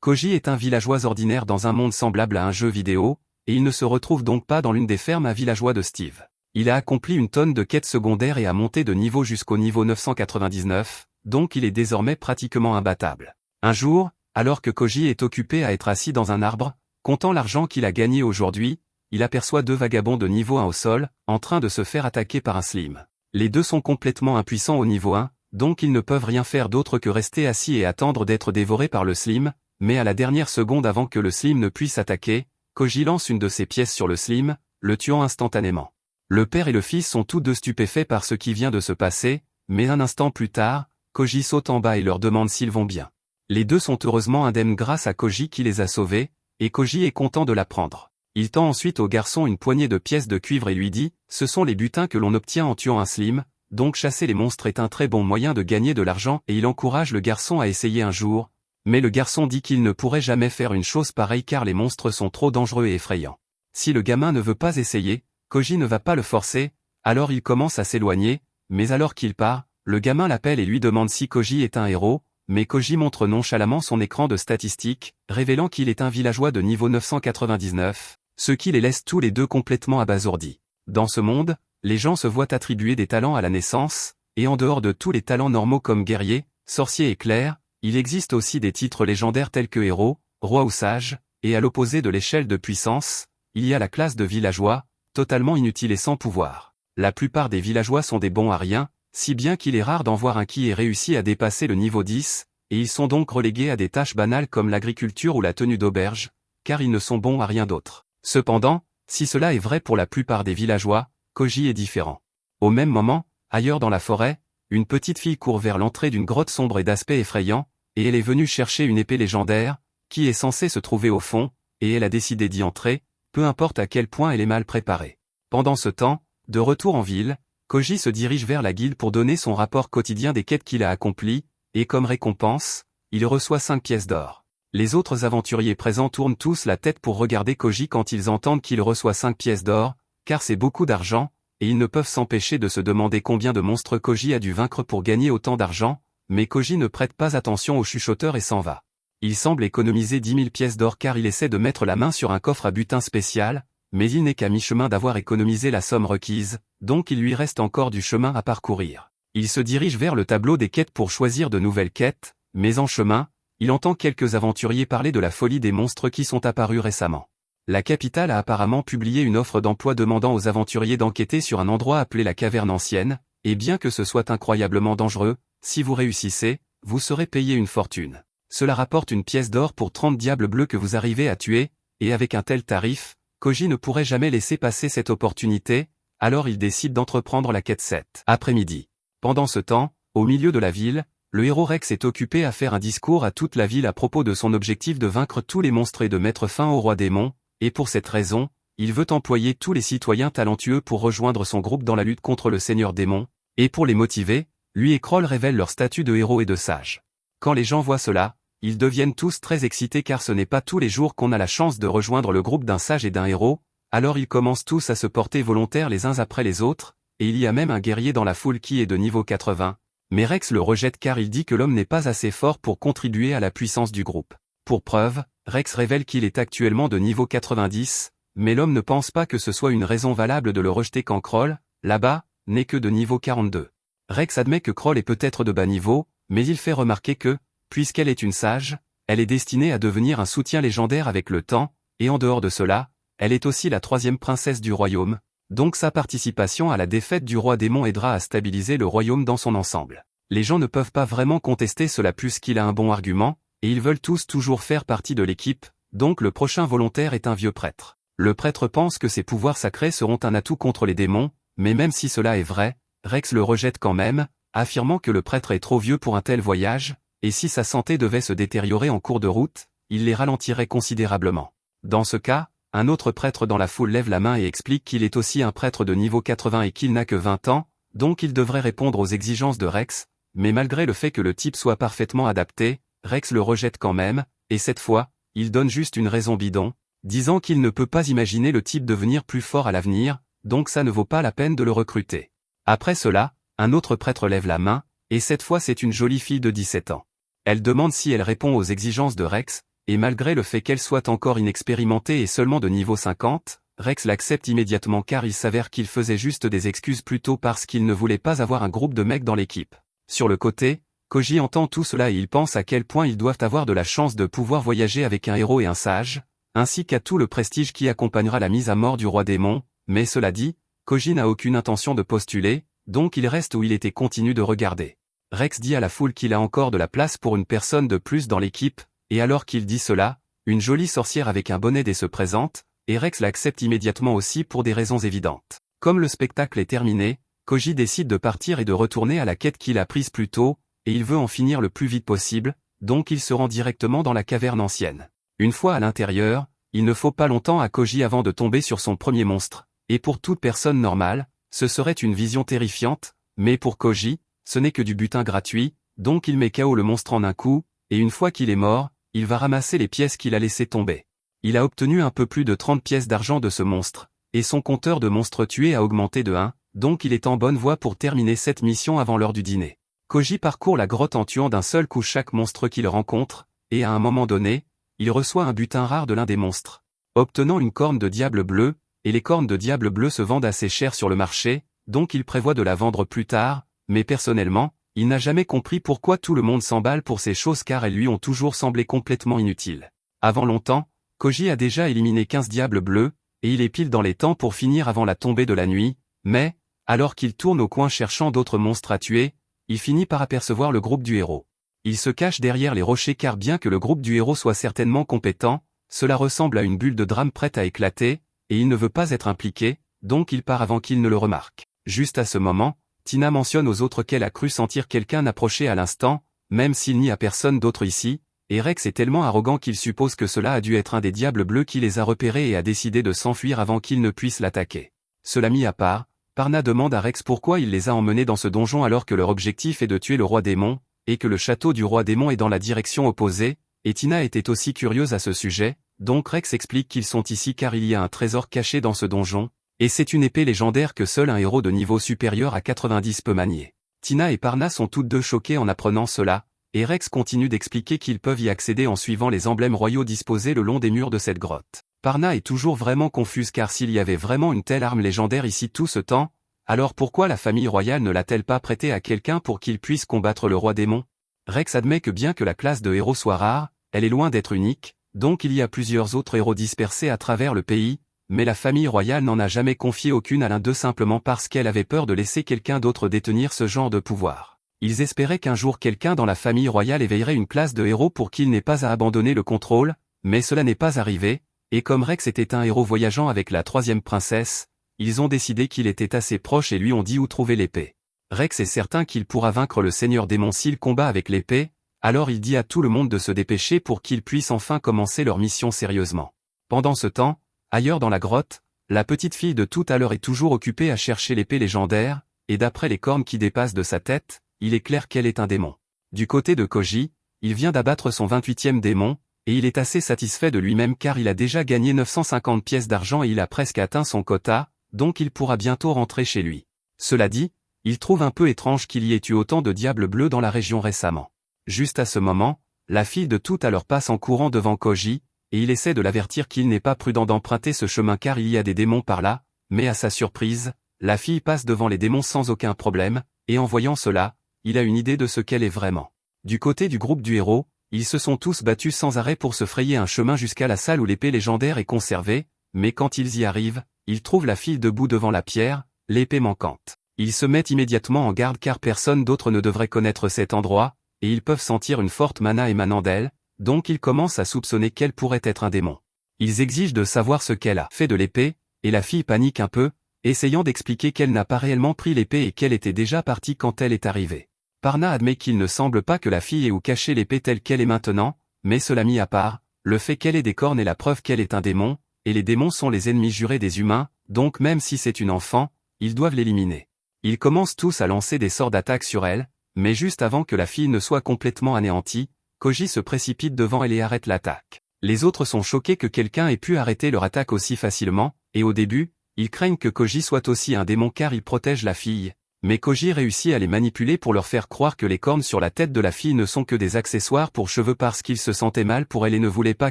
Koji est un villageois ordinaire dans un monde semblable à un jeu vidéo, et il ne se retrouve donc pas dans l'une des fermes à villageois de Steve. Il a accompli une tonne de quêtes secondaires et a monté de niveau jusqu'au niveau 999, donc il est désormais pratiquement imbattable. Un jour, alors que Koji est occupé à être assis dans un arbre, comptant l'argent qu'il a gagné aujourd'hui, il aperçoit deux vagabonds de niveau 1 au sol, en train de se faire attaquer par un slim. Les deux sont complètement impuissants au niveau 1, donc ils ne peuvent rien faire d'autre que rester assis et attendre d'être dévorés par le slim, mais à la dernière seconde avant que le slim ne puisse attaquer, Koji lance une de ses pièces sur le slim, le tuant instantanément. Le père et le fils sont tous deux stupéfaits par ce qui vient de se passer, mais un instant plus tard, Koji saute en bas et leur demande s'ils vont bien. Les deux sont heureusement indemnes grâce à Koji qui les a sauvés, et Koji est content de l'apprendre. Il tend ensuite au garçon une poignée de pièces de cuivre et lui dit « Ce sont les butins que l'on obtient en tuant un slim, donc chasser les monstres est un très bon moyen de gagner de l'argent et il encourage le garçon à essayer un jour, mais le garçon dit qu'il ne pourrait jamais faire une chose pareille car les monstres sont trop dangereux et effrayants. Si le gamin ne veut pas essayer, Koji ne va pas le forcer, alors il commence à s'éloigner, mais alors qu'il part, le gamin l'appelle et lui demande si Koji est un héros, mais Koji montre nonchalamment son écran de statistiques, révélant qu'il est un villageois de niveau 999, ce qui les laisse tous les deux complètement abasourdis. Dans ce monde, les gens se voient attribuer des talents à la naissance, et en dehors de tous les talents normaux comme guerrier, sorcier et clerc, il existe aussi des titres légendaires tels que héros, roi ou sage, et à l'opposé de l'échelle de puissance, il y a la classe de villageois, totalement inutile et sans pouvoir. La plupart des villageois sont des bons à rien, si bien qu'il est rare d'en voir un qui ait réussi à dépasser le niveau 10, et ils sont donc relégués à des tâches banales comme l'agriculture ou la tenue d'auberge, car ils ne sont bons à rien d'autre. Cependant, si cela est vrai pour la plupart des villageois, Koji est différent. Au même moment, ailleurs dans la forêt, une petite fille court vers l'entrée d'une grotte sombre et d'aspect effrayant, et elle est venue chercher une épée légendaire, qui est censée se trouver au fond, et elle a décidé d'y entrer, peu importe à quel point elle est mal préparée. Pendant ce temps, de retour en ville, Koji se dirige vers la guilde pour donner son rapport quotidien des quêtes qu'il a accomplies, et comme récompense, il reçoit 5 pièces d'or. Les autres aventuriers présents tournent tous la tête pour regarder Koji quand ils entendent qu'il reçoit 5 pièces d'or, car c'est beaucoup d'argent, et ils ne peuvent s'empêcher de se demander combien de monstres Koji a dû vaincre pour gagner autant d'argent, mais Koji ne prête pas attention au chuchoteur et s'en va. Il semble économiser 10 000 pièces d'or car il essaie de mettre la main sur un coffre à butin spécial, mais il n'est qu'à mi-chemin d'avoir économisé la somme requise, donc il lui reste encore du chemin à parcourir. Il se dirige vers le tableau des quêtes pour choisir de nouvelles quêtes, mais en chemin, il entend quelques aventuriers parler de la folie des monstres qui sont apparus récemment. La capitale a apparemment publié une offre d'emploi demandant aux aventuriers d'enquêter sur un endroit appelé la Caverne Ancienne, et bien que ce soit incroyablement dangereux, si vous réussissez, vous serez payé une fortune. Cela rapporte une pièce d'or pour 30 diables bleus que vous arrivez à tuer, et avec un tel tarif, Koji ne pourrait jamais laisser passer cette opportunité, alors il décide d'entreprendre la quête 7 après-midi. Pendant ce temps, au milieu de la ville, le héros Rex est occupé à faire un discours à toute la ville à propos de son objectif de vaincre tous les monstres et de mettre fin au roi démon, et pour cette raison, il veut employer tous les citoyens talentueux pour rejoindre son groupe dans la lutte contre le seigneur démon, et pour les motiver, lui et Kroll révèlent leur statut de héros et de sage. Quand les gens voient cela, ils deviennent tous très excités car ce n'est pas tous les jours qu'on a la chance de rejoindre le groupe d'un sage et d'un héros, alors ils commencent tous à se porter volontaires les uns après les autres, et il y a même un guerrier dans la foule qui est de niveau 80, mais Rex le rejette car il dit que l'homme n'est pas assez fort pour contribuer à la puissance du groupe. Pour preuve, Rex révèle qu'il est actuellement de niveau 90, mais l'homme ne pense pas que ce soit une raison valable de le rejeter quand Kroll, là-bas, n'est que de niveau 42. Rex admet que Kroll est peut-être de bas niveau, mais il fait remarquer que, puisqu'elle est une sage, elle est destinée à devenir un soutien légendaire avec le temps, et en dehors de cela, elle est aussi la 3e princesse du royaume, donc sa participation à la défaite du roi démon aidera à stabiliser le royaume dans son ensemble. Les gens ne peuvent pas vraiment contester cela puisqu'il a un bon argument, et ils veulent tous toujours faire partie de l'équipe, donc le prochain volontaire est un vieux prêtre. Le prêtre pense que ses pouvoirs sacrés seront un atout contre les démons, mais même si cela est vrai, Rex le rejette quand même, affirmant que le prêtre est trop vieux pour un tel voyage, et si sa santé devait se détériorer en cours de route, il les ralentirait considérablement. Dans ce cas, un autre prêtre dans la foule lève la main et explique qu'il est aussi un prêtre de niveau 80 et qu'il n'a que 20 ans, donc il devrait répondre aux exigences de Rex, mais malgré le fait que le type soit parfaitement adapté, Rex le rejette quand même, et cette fois, il donne juste une raison bidon, disant qu'il ne peut pas imaginer le type devenir plus fort à l'avenir, donc ça ne vaut pas la peine de le recruter. Après cela, un autre prêtre lève la main, et cette fois c'est une jolie fille de 17 ans. Elle demande si elle répond aux exigences de Rex, et malgré le fait qu'elle soit encore inexpérimentée et seulement de niveau 50, Rex l'accepte immédiatement car il s'avère qu'il faisait juste des excuses plutôt parce qu'il ne voulait pas avoir un groupe de mecs dans l'équipe. Sur le côté, Koji entend tout cela et il pense à quel point ils doivent avoir de la chance de pouvoir voyager avec un héros et un sage, ainsi qu'à tout le prestige qui accompagnera la mise à mort du roi démon, mais cela dit, Koji n'a aucune intention de postuler, donc il reste où il était et continue de regarder. Rex dit à la foule qu'il a encore de la place pour une personne de plus dans l'équipe, et alors qu'il dit cela, une jolie sorcière avec un bonnet se présente, et Rex l'accepte immédiatement aussi pour des raisons évidentes. Comme le spectacle est terminé, Koji décide de partir et de retourner à la quête qu'il a prise plus tôt, et il veut en finir le plus vite possible, donc il se rend directement dans la caverne ancienne. Une fois à l'intérieur, il ne faut pas longtemps à Koji avant de tomber sur son premier monstre, et pour toute personne normale, ce serait une vision terrifiante, mais pour Koji, ce n'est que du butin gratuit, donc il met KO le monstre en un coup, et une fois qu'il est mort, il va ramasser les pièces qu'il a laissées tomber. Il a obtenu un peu plus de 30 pièces d'argent de ce monstre, et son compteur de monstres tués a augmenté de 1, donc il est en bonne voie pour terminer cette mission avant l'heure du dîner. Koji parcourt la grotte en tuant d'un seul coup chaque monstre qu'il rencontre, et à un moment donné, il reçoit un butin rare de l'un des monstres, obtenant une corne de diable bleu, et les cornes de diable bleu se vendent assez cher sur le marché, donc il prévoit de la vendre plus tard, mais personnellement, il n'a jamais compris pourquoi tout le monde s'emballe pour ces choses car elles lui ont toujours semblé complètement inutiles. Avant longtemps, Koji a déjà éliminé 15 diables bleus, et il est pile dans les temps pour finir avant la tombée de la nuit, mais, alors qu'il tourne au coin cherchant d'autres monstres à tuer, il finit par apercevoir le groupe du héros. Il se cache derrière les rochers car bien que le groupe du héros soit certainement compétent, cela ressemble à une bulle de drame prête à éclater, et il ne veut pas être impliqué, donc il part avant qu'il ne le remarque. Juste à ce moment, Tina mentionne aux autres qu'elle a cru sentir quelqu'un approcher à l'instant, même s'il n'y a personne d'autre ici, et Rex est tellement arrogant qu'il suppose que cela a dû être un des diables bleus qui les a repérés et a décidé de s'enfuir avant qu'ils ne puissent l'attaquer. Cela mis à part, Parna demande à Rex pourquoi il les a emmenés dans ce donjon alors que leur objectif est de tuer le roi démon, et que le château du roi démon est dans la direction opposée, et Tina était aussi curieuse à ce sujet, donc Rex explique qu'ils sont ici car il y a un trésor caché dans ce donjon, et c'est une épée légendaire que seul un héros de niveau supérieur à 90 peut manier. Tina et Parna sont toutes deux choquées en apprenant cela, et Rex continue d'expliquer qu'ils peuvent y accéder en suivant les emblèmes royaux disposés le long des murs de cette grotte. Parna est toujours vraiment confuse car s'il y avait vraiment une telle arme légendaire ici tout ce temps, alors pourquoi la famille royale ne l'a-t-elle pas prêtée à quelqu'un pour qu'il puisse combattre le roi démon? Rex admet que bien que la classe de héros soit rare, elle est loin d'être unique, donc il y a plusieurs autres héros dispersés à travers le pays, mais la famille royale n'en a jamais confié aucune à l'un d'eux simplement parce qu'elle avait peur de laisser quelqu'un d'autre détenir ce genre de pouvoir. Ils espéraient qu'un jour quelqu'un dans la famille royale éveillerait une classe de héros pour qu'il n'ait pas à abandonner le contrôle, mais cela n'est pas arrivé, et comme Rex était un héros voyageant avec la troisième princesse, ils ont décidé qu'il était assez proche et lui ont dit où trouver l'épée. Rex est certain qu'il pourra vaincre le seigneur démon s'il combat avec l'épée, alors il dit à tout le monde de se dépêcher pour qu'ils puissent enfin commencer leur mission sérieusement. Pendant ce temps, ailleurs dans la grotte, la petite fille de tout à l'heure est toujours occupée à chercher l'épée légendaire, et d'après les cornes qui dépassent de sa tête, il est clair qu'elle est un démon. Du côté de Koji, il vient d'abattre son 28e démon, et il est assez satisfait de lui-même car il a déjà gagné 950 pièces d'argent et il a presque atteint son quota, donc il pourra bientôt rentrer chez lui. Cela dit, il trouve un peu étrange qu'il y ait eu autant de diables bleus dans la région récemment. Juste à ce moment, la fille de tout à l'heure passe en courant devant Koji, et il essaie de l'avertir qu'il n'est pas prudent d'emprunter ce chemin car il y a des démons par là, mais à sa surprise, la fille passe devant les démons sans aucun problème, et en voyant cela, il a une idée de ce qu'elle est vraiment. Du côté du groupe du héros, ils se sont tous battus sans arrêt pour se frayer un chemin jusqu'à la salle où l'épée légendaire est conservée, mais quand ils y arrivent, ils trouvent la fille debout devant la pierre, l'épée manquante. Ils se mettent immédiatement en garde car personne d'autre ne devrait connaître cet endroit, et ils peuvent sentir une forte mana émanant d'elle, donc ils commencent à soupçonner qu'elle pourrait être un démon. Ils exigent de savoir ce qu'elle a fait de l'épée, et la fille panique un peu, essayant d'expliquer qu'elle n'a pas réellement pris l'épée et qu'elle était déjà partie quand elle est arrivée. Parna admet qu'il ne semble pas que la fille ait où cacher l'épée telle qu'elle est maintenant, mais cela mis à part, le fait qu'elle ait des cornes est la preuve qu'elle est un démon, et les démons sont les ennemis jurés des humains, donc même si c'est une enfant, ils doivent l'éliminer. Ils commencent tous à lancer des sorts d'attaque sur elle, mais juste avant que la fille ne soit complètement anéantie, Koji se précipite devant elle et arrête l'attaque. Les autres sont choqués que quelqu'un ait pu arrêter leur attaque aussi facilement, et au début, ils craignent que Koji soit aussi un démon car il protège la fille, Mais Koji réussit à les manipuler pour leur faire croire que les cornes sur la tête de la fille ne sont que des accessoires pour cheveux parce qu'il se sentait mal pour elle et ne voulait pas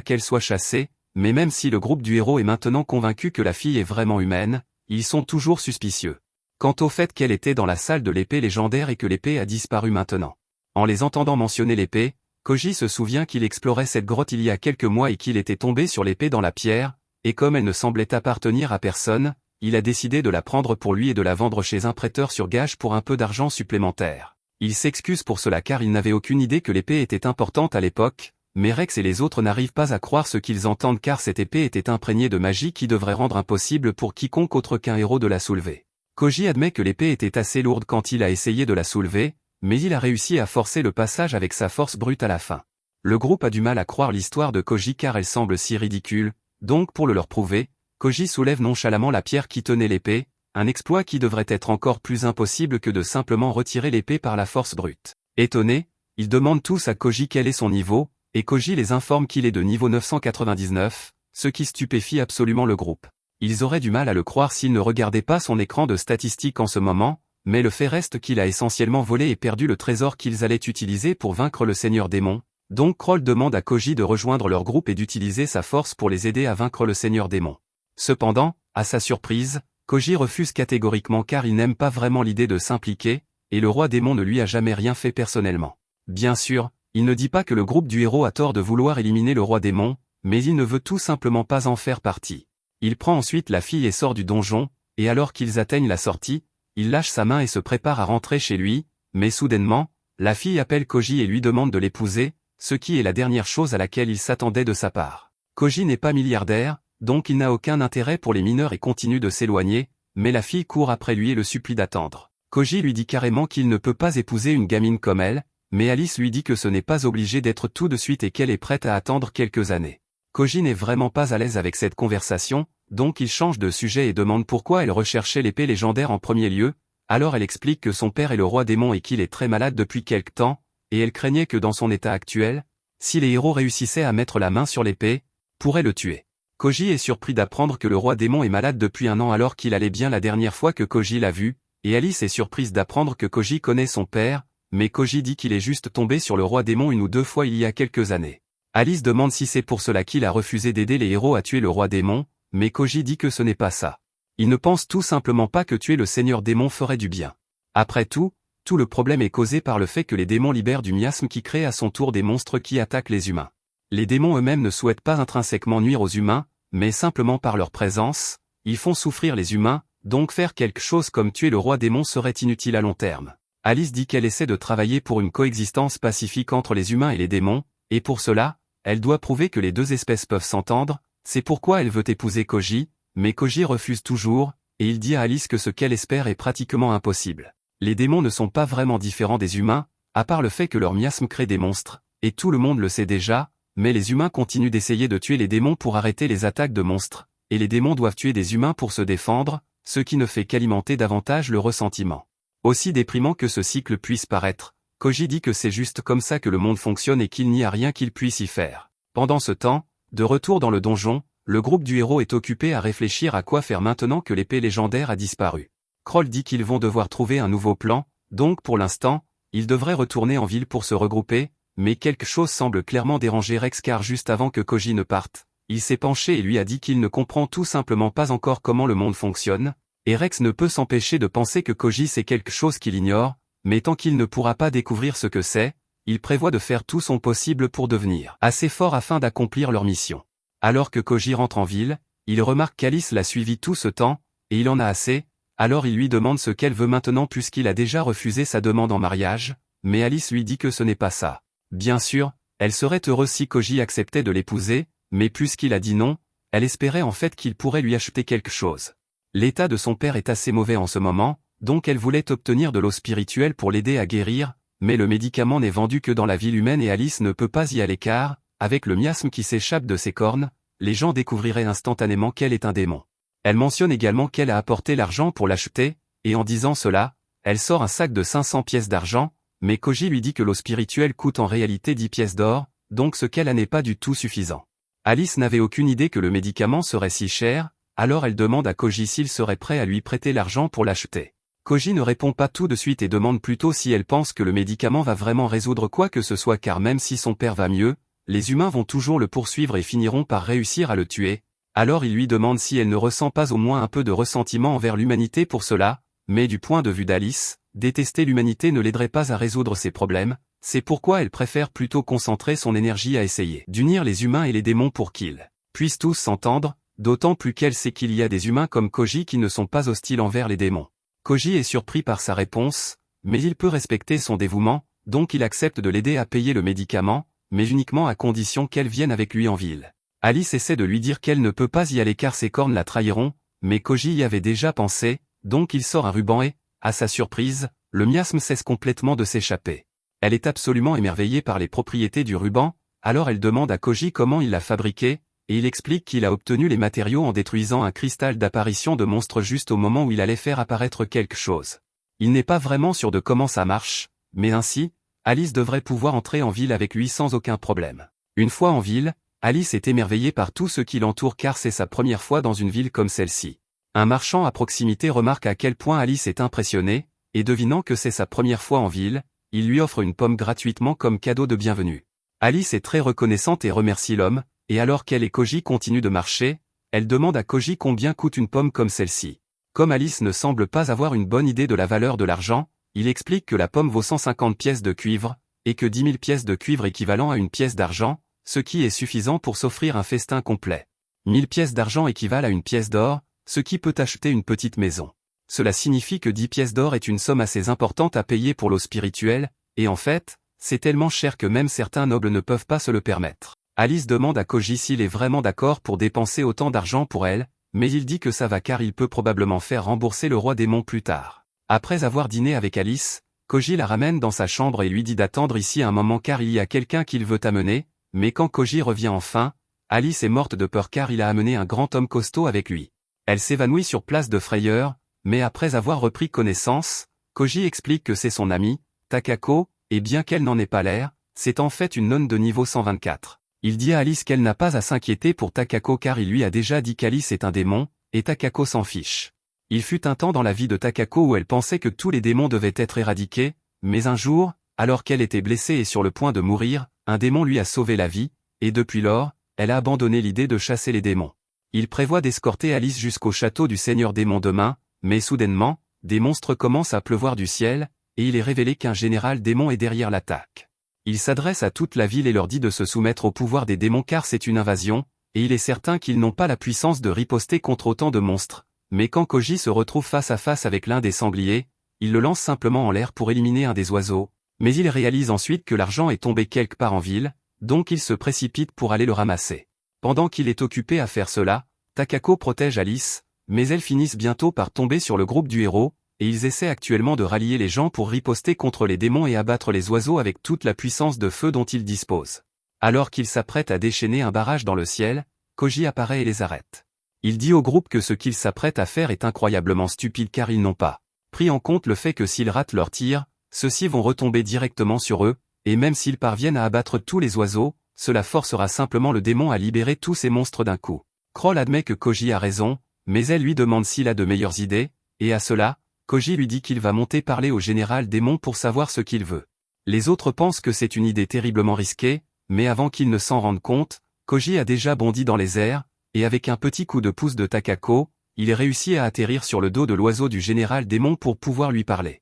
qu'elle soit chassée, mais même si le groupe du héros est maintenant convaincu que la fille est vraiment humaine, ils sont toujours suspicieux. Quant au fait qu'elle était dans la salle de l'épée légendaire et que l'épée a disparu maintenant. En les entendant mentionner l'épée, Koji se souvient qu'il explorait cette grotte il y a quelques mois et qu'il était tombé sur l'épée dans la pierre, et comme elle ne semblait appartenir à personne, il a décidé de la prendre pour lui et de la vendre chez un prêteur sur gage pour un peu d'argent supplémentaire. Il s'excuse pour cela car il n'avait aucune idée que l'épée était importante à l'époque, mais Rex et les autres n'arrivent pas à croire ce qu'ils entendent car cette épée était imprégnée de magie qui devrait rendre impossible pour quiconque autre qu'un héros de la soulever. Koji admet que l'épée était assez lourde quand il a essayé de la soulever, mais il a réussi à forcer le passage avec sa force brute à la fin. Le groupe a du mal à croire l'histoire de Koji car elle semble si ridicule, donc pour le leur prouver, Koji soulève nonchalamment la pierre qui tenait l'épée, un exploit qui devrait être encore plus impossible que de simplement retirer l'épée par la force brute. Étonnés, ils demandent tous à Koji quel est son niveau, et Koji les informe qu'il est de niveau 999, ce qui stupéfie absolument le groupe. Ils auraient du mal à le croire s'ils ne regardaient pas son écran de statistiques en ce moment, mais le fait reste qu'il a essentiellement volé et perdu le trésor qu'ils allaient utiliser pour vaincre le Seigneur Démon, donc Kroll demande à Koji de rejoindre leur groupe et d'utiliser sa force pour les aider à vaincre le Seigneur Démon. Cependant, à sa surprise, Koji refuse catégoriquement car il n'aime pas vraiment l'idée de s'impliquer, et le roi démon ne lui a jamais rien fait personnellement. Bien sûr, il ne dit pas que le groupe du héros a tort de vouloir éliminer le roi démon, mais il ne veut tout simplement pas en faire partie. Il prend ensuite la fille et sort du donjon, et alors qu'ils atteignent la sortie, il lâche sa main et se prépare à rentrer chez lui, mais soudainement, la fille appelle Koji et lui demande de l'épouser, ce qui est la dernière chose à laquelle il s'attendait de sa part. Koji n'est pas milliardaire, donc il n'a aucun intérêt pour les mineurs et continue de s'éloigner, mais la fille court après lui et le supplie d'attendre. Koji lui dit carrément qu'il ne peut pas épouser une gamine comme elle, mais Alice lui dit que ce n'est pas obligé d'être tout de suite et qu'elle est prête à attendre quelques années. Koji n'est vraiment pas à l'aise avec cette conversation, donc il change de sujet et demande pourquoi elle recherchait l'épée légendaire en premier lieu, alors elle explique que son père est le roi démon et qu'il est très malade depuis quelque temps, et elle craignait que dans son état actuel, si les héros réussissaient à mettre la main sur l'épée, pourraient le tuer. Koji est surpris d'apprendre que le roi démon est malade depuis un an alors qu'il allait bien la dernière fois que Koji l'a vu, et Alice est surprise d'apprendre que Koji connaît son père, mais Koji dit qu'il est juste tombé sur le roi démon une ou deux fois il y a quelques années. Alice demande si c'est pour cela qu'il a refusé d'aider les héros à tuer le roi démon, mais Koji dit que ce n'est pas ça. Il ne pense tout simplement pas que tuer le seigneur démon ferait du bien. Après tout le problème est causé par le fait que les démons libèrent du miasme qui crée à son tour des monstres qui attaquent les humains. Les démons eux-mêmes ne souhaitent pas intrinsèquement nuire aux humains, mais simplement par leur présence, ils font souffrir les humains, donc faire quelque chose comme tuer le roi démon serait inutile à long terme. Alice dit qu'elle essaie de travailler pour une coexistence pacifique entre les humains et les démons, et pour cela, elle doit prouver que les deux espèces peuvent s'entendre, c'est pourquoi elle veut épouser Koji, mais Koji refuse toujours, et il dit à Alice que ce qu'elle espère est pratiquement impossible. Les démons ne sont pas vraiment différents des humains, à part le fait que leur miasme crée des monstres, et tout le monde le sait déjà, mais les humains continuent d'essayer de tuer les démons pour arrêter les attaques de monstres, et les démons doivent tuer des humains pour se défendre, ce qui ne fait qu'alimenter davantage le ressentiment. Aussi déprimant que ce cycle puisse paraître, Koji dit que c'est juste comme ça que le monde fonctionne et qu'il n'y a rien qu'il puisse y faire. Pendant ce temps, de retour dans le donjon, le groupe du héros est occupé à réfléchir à quoi faire maintenant que l'épée légendaire a disparu. Kroll dit qu'ils vont devoir trouver un nouveau plan, donc pour l'instant, ils devraient retourner en ville pour se regrouper, mais quelque chose semble clairement déranger Rex car juste avant que Koji ne parte, il s'est penché et lui a dit qu'il ne comprend tout simplement pas encore comment le monde fonctionne, et Rex ne peut s'empêcher de penser que Koji sait quelque chose qu'il ignore, mais tant qu'il ne pourra pas découvrir ce que c'est, il prévoit de faire tout son possible pour devenir assez fort afin d'accomplir leur mission. Alors que Koji rentre en ville, il remarque qu'Alice l'a suivi tout ce temps, et il en a assez, alors il lui demande ce qu'elle veut maintenant puisqu'il a déjà refusé sa demande en mariage, mais Alice lui dit que ce n'est pas ça. Bien sûr, elle serait heureuse si Koji acceptait de l'épouser, mais puisqu'il a dit non, elle espérait en fait qu'il pourrait lui acheter quelque chose. L'état de son père est assez mauvais en ce moment, donc elle voulait obtenir de l'eau spirituelle pour l'aider à guérir, mais le médicament n'est vendu que dans la ville humaine et Alice ne peut pas y aller car, avec le miasme qui s'échappe de ses cornes, les gens découvriraient instantanément qu'elle est un démon. Elle mentionne également qu'elle a apporté l'argent pour l'acheter, et en disant cela, elle sort un sac de 500 pièces d'argent, mais Koji lui dit que l'eau spirituelle coûte en réalité 10 pièces d'or, donc ce qu'elle a n'est pas du tout suffisant. Alice n'avait aucune idée que le médicament serait si cher, alors elle demande à Koji s'il serait prêt à lui prêter l'argent pour l'acheter. Koji ne répond pas tout de suite et demande plutôt si elle pense que le médicament va vraiment résoudre quoi que ce soit car même si son père va mieux, les humains vont toujours le poursuivre et finiront par réussir à le tuer. Alors il lui demande si elle ne ressent pas au moins un peu de ressentiment envers l'humanité pour cela, mais du point de vue d'Alice, détester l'humanité ne l'aiderait pas à résoudre ses problèmes, c'est pourquoi elle préfère plutôt concentrer son énergie à essayer d'unir les humains et les démons pour qu'ils puissent tous s'entendre, d'autant plus qu'elle sait qu'il y a des humains comme Koji qui ne sont pas hostiles envers les démons. Koji est surpris par sa réponse, mais il peut respecter son dévouement, donc il accepte de l'aider à payer le médicament, mais uniquement à condition qu'elle vienne avec lui en ville. Alice essaie de lui dire qu'elle ne peut pas y aller car ses cornes la trahiront, mais Koji y avait déjà pensé, donc il sort un ruban et, à sa surprise, le miasme cesse complètement de s'échapper. Elle est absolument émerveillée par les propriétés du ruban, alors elle demande à Koji comment il l'a fabriqué, et il explique qu'il a obtenu les matériaux en détruisant un cristal d'apparition de monstre juste au moment où il allait faire apparaître quelque chose. Il n'est pas vraiment sûr de comment ça marche, mais ainsi, Alice devrait pouvoir entrer en ville avec lui sans aucun problème. Une fois en ville, Alice est émerveillée par tout ce qui l'entoure car c'est sa première fois dans une ville comme celle-ci. Un marchand à proximité remarque à quel point Alice est impressionnée, et devinant que c'est sa première fois en ville, il lui offre une pomme gratuitement comme cadeau de bienvenue. Alice est très reconnaissante et remercie l'homme, et alors qu'elle et Koji continuent de marcher, elle demande à Koji combien coûte une pomme comme celle-ci. Comme Alice ne semble pas avoir une bonne idée de la valeur de l'argent, il explique que la pomme vaut 150 pièces de cuivre, et que 10 000 pièces de cuivre équivalent à une pièce d'argent, ce qui est suffisant pour s'offrir un festin complet. 1000 pièces d'argent équivalent à une pièce d'or, ce qui peut acheter une petite maison. Cela signifie que 10 pièces d'or est une somme assez importante à payer pour l'eau spirituelle, et en fait, c'est tellement cher que même certains nobles ne peuvent pas se le permettre. Alice demande à Koji s'il est vraiment d'accord pour dépenser autant d'argent pour elle, mais il dit que ça va car il peut probablement faire rembourser le roi démon plus tard. Après avoir dîné avec Alice, Koji la ramène dans sa chambre et lui dit d'attendre ici un moment car il y a quelqu'un qu'il veut amener, mais quand Koji revient enfin, Alice est morte de peur car il a amené un grand homme costaud avec lui. Elle s'évanouit sur place de frayeur, mais après avoir repris connaissance, Koji explique que c'est son amie, Takako, et bien qu'elle n'en ait pas l'air, c'est en fait une nonne de niveau 124. Il dit à Alice qu'elle n'a pas à s'inquiéter pour Takako car il lui a déjà dit qu'Alice est un démon, et Takako s'en fiche. Il fut un temps dans la vie de Takako où elle pensait que tous les démons devaient être éradiqués, mais un jour, alors qu'elle était blessée et sur le point de mourir, un démon lui a sauvé la vie, et depuis lors, elle a abandonné l'idée de chasser les démons. Il prévoit d'escorter Alice jusqu'au château du Seigneur Démon demain, mais soudainement, des monstres commencent à pleuvoir du ciel, et il est révélé qu'un général démon est derrière l'attaque. Il s'adresse à toute la ville et leur dit de se soumettre au pouvoir des démons car c'est une invasion, et il est certain qu'ils n'ont pas la puissance de riposter contre autant de monstres, mais quand Koji se retrouve face à face avec l'un des sangliers, il le lance simplement en l'air pour éliminer un des oiseaux, mais il réalise ensuite que l'argent est tombé quelque part en ville, donc il se précipite pour aller le ramasser. Pendant qu'il est occupé à faire cela, Takako protège Alice, mais elles finissent bientôt par tomber sur le groupe du héros, et ils essaient actuellement de rallier les gens pour riposter contre les démons et abattre les oiseaux avec toute la puissance de feu dont ils disposent. Alors qu'ils s'apprêtent à déchaîner un barrage dans le ciel, Koji apparaît et les arrête. Il dit au groupe que ce qu'ils s'apprêtent à faire est incroyablement stupide car ils n'ont pas pris en compte le fait que s'ils ratent leur tir, ceux-ci vont retomber directement sur eux, et même s'ils parviennent à abattre tous les oiseaux, cela forcera simplement le démon à libérer tous ces monstres d'un coup. Kroll admet que Koji a raison, mais elle lui demande s'il a de meilleures idées, et à cela, Koji lui dit qu'il va monter parler au général démon pour savoir ce qu'il veut. Les autres pensent que c'est une idée terriblement risquée, mais avant qu'ils ne s'en rendent compte, Koji a déjà bondi dans les airs, et avec un petit coup de pouce de Takako, il réussit à atterrir sur le dos de l'oiseau du général démon pour pouvoir lui parler.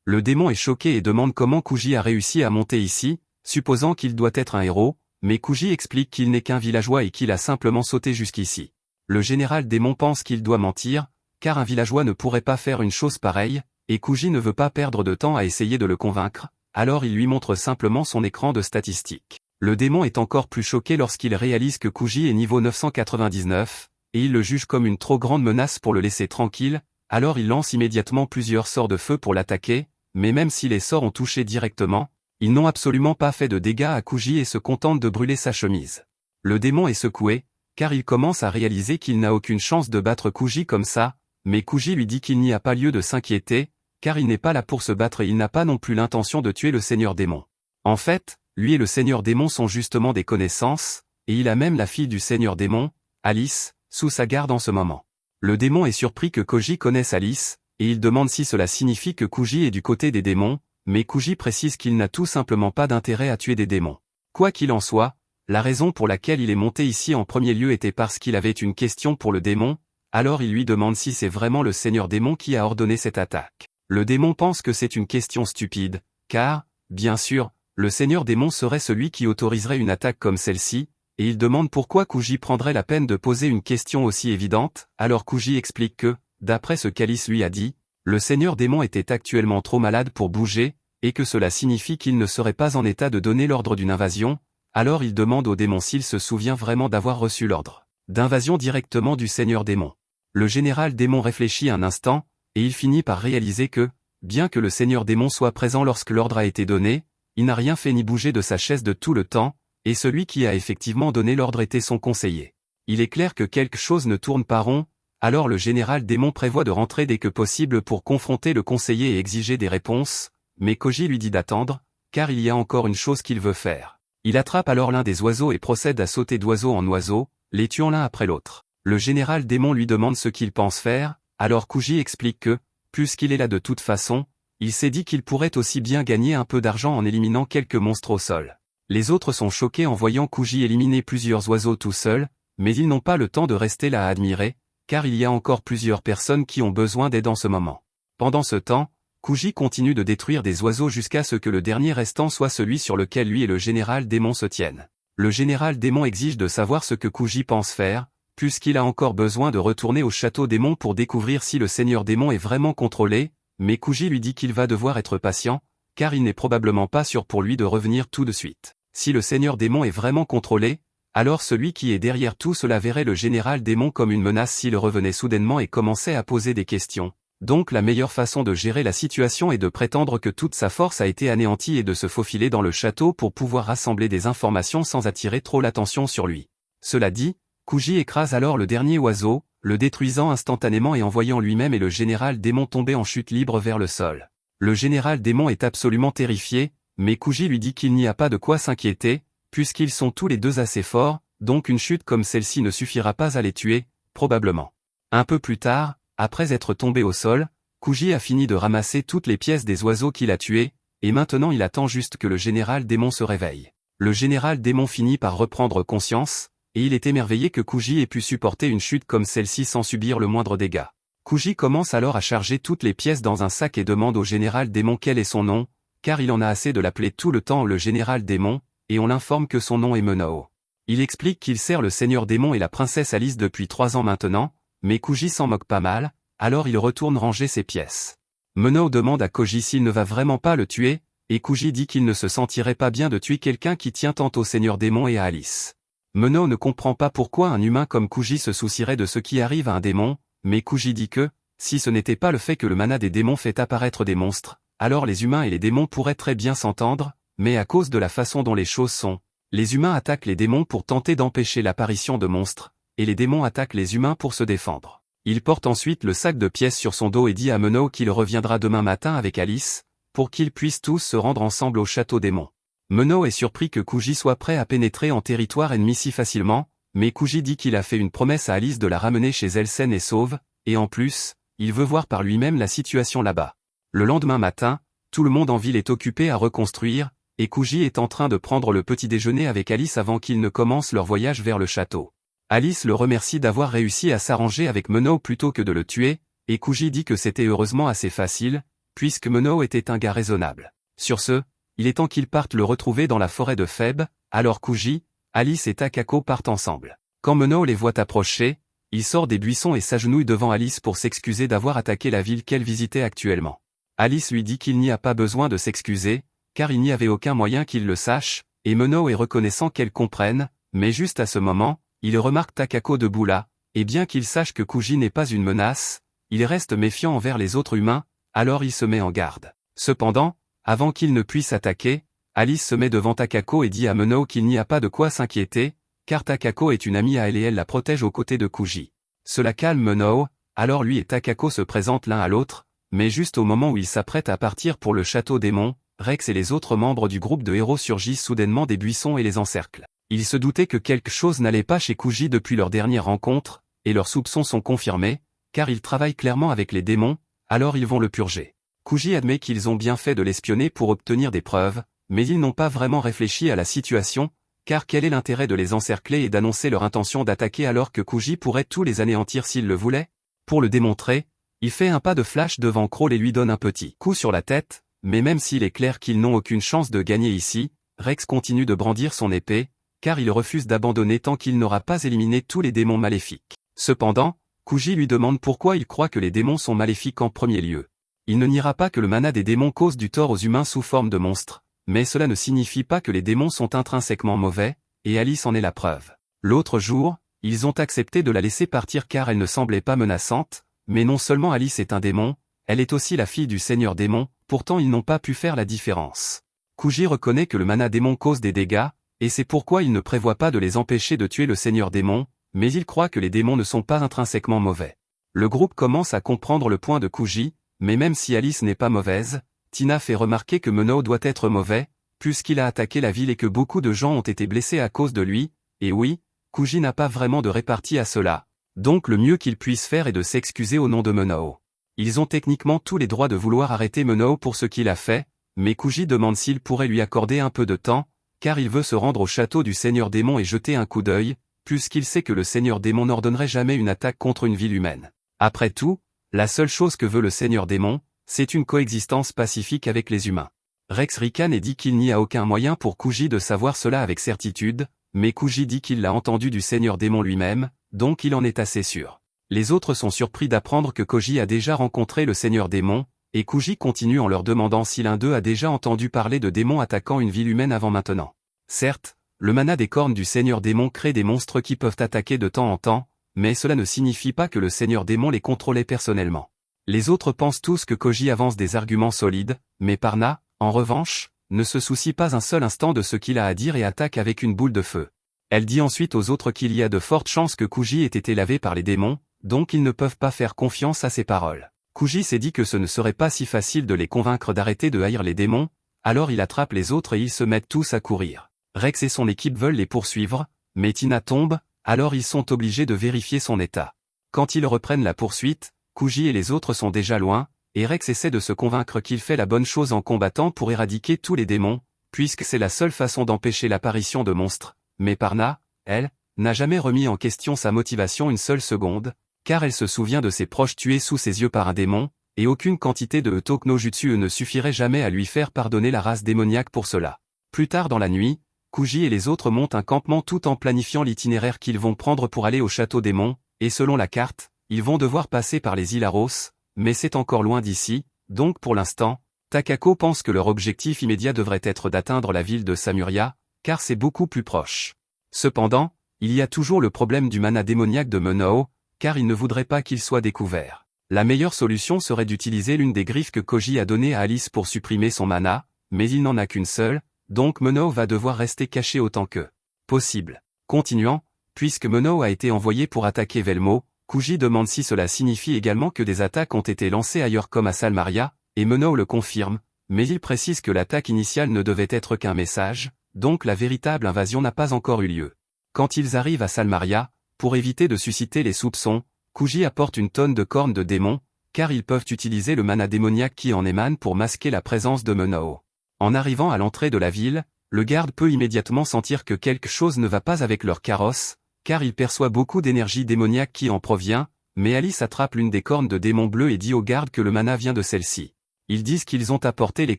Le démon est choqué et demande comment Koji a réussi à monter ici, supposant qu'il doit être un héros, mais Koji explique qu'il n'est qu'un villageois et qu'il a simplement sauté jusqu'ici. Le général démon pense qu'il doit mentir, car un villageois ne pourrait pas faire une chose pareille, et Koji ne veut pas perdre de temps à essayer de le convaincre, alors il lui montre simplement son écran de statistiques. Le démon est encore plus choqué lorsqu'il réalise que Koji est niveau 999, et il le juge comme une trop grande menace pour le laisser tranquille, alors il lance immédiatement plusieurs sorts de feu pour l'attaquer, mais même si les sorts ont touché directement, ils n'ont absolument pas fait de dégâts à Koji et se contentent de brûler sa chemise. Le démon est secoué, car il commence à réaliser qu'il n'a aucune chance de battre Koji comme ça, mais Koji lui dit qu'il n'y a pas lieu de s'inquiéter, car il n'est pas là pour se battre et il n'a pas non plus l'intention de tuer le Seigneur Démon. En fait, lui et le Seigneur Démon sont justement des connaissances, et il a même la fille du Seigneur Démon, Alice, sous sa garde en ce moment. Le démon est surpris que Koji connaisse Alice, et il demande si cela signifie que Kuji est du côté des démons, mais Kuji précise qu'il n'a tout simplement pas d'intérêt à tuer des démons. Quoi qu'il en soit, la raison pour laquelle il est monté ici en premier lieu était parce qu'il avait une question pour le démon, alors il lui demande si c'est vraiment le seigneur démon qui a ordonné cette attaque. Le démon pense que c'est une question stupide, car, bien sûr, le seigneur démon serait celui qui autoriserait une attaque comme celle-ci, et il demande pourquoi Kuji prendrait la peine de poser une question aussi évidente, alors Kuji explique que, d'après ce qu'Alice lui a dit, le seigneur démon était actuellement trop malade pour bouger, et que cela signifie qu'il ne serait pas en état de donner l'ordre d'une invasion, alors il demande au démon s'il se souvient vraiment d'avoir reçu l'ordre d'invasion directement du seigneur démon. Le général démon réfléchit un instant, et il finit par réaliser que, bien que le seigneur démon soit présent lorsque l'ordre a été donné, il n'a rien fait ni bougé de sa chaise de tout le temps, et celui qui a effectivement donné l'ordre était son conseiller. Il est clair que quelque chose ne tourne pas rond, alors le général démon prévoit de rentrer dès que possible pour confronter le conseiller et exiger des réponses, mais Koji lui dit d'attendre, car il y a encore une chose qu'il veut faire. Il attrape alors l'un des oiseaux et procède à sauter d'oiseau en oiseau, les tuant l'un après l'autre. Le général démon lui demande ce qu'il pense faire, alors Kuji explique que, puisqu'il est là de toute façon, il s'est dit qu'il pourrait aussi bien gagner un peu d'argent en éliminant quelques monstres au sol. Les autres sont choqués en voyant Kuji éliminer plusieurs oiseaux tout seul, mais ils n'ont pas le temps de rester là à admirer, car il y a encore plusieurs personnes qui ont besoin d'aide en ce moment. Pendant ce temps, Kuji continue de détruire des oiseaux jusqu'à ce que le dernier restant soit celui sur lequel lui et le général démon se tiennent. Le général démon exige de savoir ce que Kuji pense faire, puisqu'il a encore besoin de retourner au château démon pour découvrir si le seigneur démon est vraiment contrôlé, mais Kuji lui dit qu'il va devoir être patient, car il n'est probablement pas sûr pour lui de revenir tout de suite. Si le seigneur démon est vraiment contrôlé, alors celui qui est derrière tout cela verrait le général démon comme une menace s'il revenait soudainement et commençait à poser des questions. Donc la meilleure façon de gérer la situation est de prétendre que toute sa force a été anéantie et de se faufiler dans le château pour pouvoir rassembler des informations sans attirer trop l'attention sur lui. Cela dit, Kuji écrase alors le dernier oiseau, le détruisant instantanément et envoyant lui-même et le général démon tomber en chute libre vers le sol. Le général démon est absolument terrifié, mais Kuji lui dit qu'il n'y a pas de quoi s'inquiéter, puisqu'ils sont tous les deux assez forts, donc une chute comme celle-ci ne suffira pas à les tuer, probablement. Un peu plus tard, après être tombé au sol, Kuji a fini de ramasser toutes les pièces des oiseaux qu'il a tués, et maintenant il attend juste que le général démon se réveille. Le général démon finit par reprendre conscience, et il est émerveillé que Kuji ait pu supporter une chute comme celle-ci sans subir le moindre dégât. Kuji commence alors à charger toutes les pièces dans un sac et demande au général démon quel est son nom, car il en a assez de l'appeler tout le temps le général démon, et on l'informe que son nom est Menao. Il explique qu'il sert le seigneur démon et la princesse Alice depuis 3 ans maintenant, mais Kuji s'en moque pas mal, alors il retourne ranger ses pièces. Menao demande à Koji s'il ne va vraiment pas le tuer, et Kuji dit qu'il ne se sentirait pas bien de tuer quelqu'un qui tient tant au seigneur démon et à Alice. Menao ne comprend pas pourquoi un humain comme Kuji se soucierait de ce qui arrive à un démon, mais Kuji dit que, si ce n'était pas le fait que le mana des démons fait apparaître des monstres, alors les humains et les démons pourraient très bien s'entendre, mais à cause de la façon dont les choses sont, les humains attaquent les démons pour tenter d'empêcher l'apparition de monstres, et les démons attaquent les humains pour se défendre. Il porte ensuite le sac de pièces sur son dos et dit à Menao qu'il reviendra demain matin avec Alice, pour qu'ils puissent tous se rendre ensemble au château démon. Menao est surpris que Kuji soit prêt à pénétrer en territoire ennemi si facilement, mais Kuji dit qu'il a fait une promesse à Alice de la ramener chez elle saine et sauve, et en plus, il veut voir par lui-même la situation là-bas. Le lendemain matin, tout le monde en ville est occupé à reconstruire, et Kuji est en train de prendre le petit déjeuner avec Alice avant qu'ils ne commencent leur voyage vers le château. Alice le remercie d'avoir réussi à s'arranger avec Menao plutôt que de le tuer, et Kuji dit que c'était heureusement assez facile, puisque Menao était un gars raisonnable. Sur ce, il est temps qu'ils partent le retrouver dans la forêt de Feb, alors Kuji, Alice et Takako partent ensemble. Quand Menao les voit approcher, il sort des buissons et s'agenouille devant Alice pour s'excuser d'avoir attaqué la ville qu'elle visitait actuellement. Alice lui dit qu'il n'y a pas besoin de s'excuser, car il n'y avait aucun moyen qu'il le sache, et Menao est reconnaissant qu'elle comprenne, mais juste à ce moment, il remarque Takako debout là, et bien qu'il sache que Kuji n'est pas une menace, il reste méfiant envers les autres humains, alors il se met en garde. Cependant, avant qu'il ne puisse attaquer, Alice se met devant Takako et dit à Menao qu'il n'y a pas de quoi s'inquiéter, car Takako est une amie à elle et elle la protège aux côtés de Kuji. Cela calme Menao, alors lui et Takako se présentent l'un à l'autre, mais juste au moment où ils s'apprêtent à partir pour le château démon, Rex et les autres membres du groupe de héros surgissent soudainement des buissons et les encerclent. Ils se doutaient que quelque chose n'allait pas chez Kuji depuis leur dernière rencontre, et leurs soupçons sont confirmés, car il travaille clairement avec les démons, alors ils vont le purger. Kuji admet qu'ils ont bien fait de l'espionner pour obtenir des preuves, mais ils n'ont pas vraiment réfléchi à la situation, car quel est l'intérêt de les encercler et d'annoncer leur intention d'attaquer alors que Kuji pourrait tous les anéantir s'il le voulait? Pour le démontrer, il fait un pas de flash devant Crawl et lui donne un petit coup sur la tête, mais même s'il est clair qu'ils n'ont aucune chance de gagner ici, Rex continue de brandir son épée, car il refuse d'abandonner tant qu'il n'aura pas éliminé tous les démons maléfiques. Cependant, Kuji lui demande pourquoi il croit que les démons sont maléfiques en premier lieu. Il ne niera pas que le mana des démons cause du tort aux humains sous forme de monstres, mais cela ne signifie pas que les démons sont intrinsèquement mauvais, et Alice en est la preuve. L'autre jour, ils ont accepté de la laisser partir car elle ne semblait pas menaçante, mais non seulement Alice est un démon, elle est aussi la fille du seigneur démon, pourtant ils n'ont pas pu faire la différence. Kuji reconnaît que le mana démon cause des dégâts, et c'est pourquoi il ne prévoit pas de les empêcher de tuer le seigneur démon, mais il croit que les démons ne sont pas intrinsèquement mauvais. Le groupe commence à comprendre le point de Kuji, mais même si Alice n'est pas mauvaise, Tina fait remarquer que Mono doit être mauvais, puisqu'il a attaqué la ville et que beaucoup de gens ont été blessés à cause de lui, et oui, Kuji n'a pas vraiment de répartie à cela, donc le mieux qu'il puisse faire est de s'excuser au nom de Mono. Ils ont techniquement tous les droits de vouloir arrêter Mono pour ce qu'il a fait, mais Kuji demande s'il pourrait lui accorder un peu de temps, car il veut se rendre au château du Seigneur Démon et jeter un coup d'œil, puisqu'il sait que le Seigneur Démon n'ordonnerait jamais une attaque contre une ville humaine. Après tout, la seule chose que veut le Seigneur Démon, c'est une coexistence pacifique avec les humains. Rex ricane et dit qu'il n'y a aucun moyen pour Kuji de savoir cela avec certitude, mais Kuji dit qu'il l'a entendu du Seigneur Démon lui-même, donc il en est assez sûr. Les autres sont surpris d'apprendre que Koji a déjà rencontré le Seigneur Démon, et Kuji continue en leur demandant si l'un d'eux a déjà entendu parler de démons attaquant une ville humaine avant maintenant. Certes, le mana des cornes du Seigneur Démon crée des monstres qui peuvent attaquer de temps en temps, mais cela ne signifie pas que le Seigneur Démon les contrôlait personnellement. Les autres pensent tous que Koji avance des arguments solides, mais Parna, en revanche, ne se soucie pas un seul instant de ce qu'il a à dire et attaque avec une boule de feu. Elle dit ensuite aux autres qu'il y a de fortes chances que Kuji ait été lavé par les démons, donc ils ne peuvent pas faire confiance à ses paroles. Kuji s'est dit que ce ne serait pas si facile de les convaincre d'arrêter de haïr les démons, alors il attrape les autres et ils se mettent tous à courir. Rex et son équipe veulent les poursuivre, mais Tina tombe, alors ils sont obligés de vérifier son état. Quand ils reprennent la poursuite, Kuji et les autres sont déjà loin, et Rex essaie de se convaincre qu'il fait la bonne chose en combattant pour éradiquer tous les démons, puisque c'est la seule façon d'empêcher l'apparition de monstres, mais Parna, elle, n'a jamais remis en question sa motivation une seule seconde, car elle se souvient de ses proches tués sous ses yeux par un démon, et aucune quantité de Utok no Jutsu ne suffirait jamais à lui faire pardonner la race démoniaque pour cela. Plus tard dans la nuit, Kuji et les autres montent un campement tout en planifiant l'itinéraire qu'ils vont prendre pour aller au château démon, et selon la carte, ils vont devoir passer par les îles Aros, mais c'est encore loin d'ici, donc pour l'instant, Takako pense que leur objectif immédiat devrait être d'atteindre la ville de Samuria, car c'est beaucoup plus proche. Cependant, il y a toujours le problème du mana démoniaque de Mono, car il ne voudrait pas qu'il soit découvert. La meilleure solution serait d'utiliser l'une des griffes que Koji a données à Alice pour supprimer son mana, mais il n'en a qu'une seule, donc Mono va devoir rester caché autant que possible. Continuant, puisque Mono a été envoyé pour attaquer Velmo, Kuji demande si cela signifie également que des attaques ont été lancées ailleurs comme à Salmaria, et Mono le confirme, mais il précise que l'attaque initiale ne devait être qu'un message, donc la véritable invasion n'a pas encore eu lieu. Quand ils arrivent à Salmaria, pour éviter de susciter les soupçons, Kuji apporte une tonne de cornes de démons, car ils peuvent utiliser le mana démoniaque qui en émane pour masquer la présence de Mono. En arrivant à l'entrée de la ville, le garde peut immédiatement sentir que quelque chose ne va pas avec leur carrosse, car il perçoit beaucoup d'énergie démoniaque qui en provient, mais Alice attrape l'une des cornes de démon bleu et dit au garde que le mana vient de celle-ci. Ils disent qu'ils ont apporté les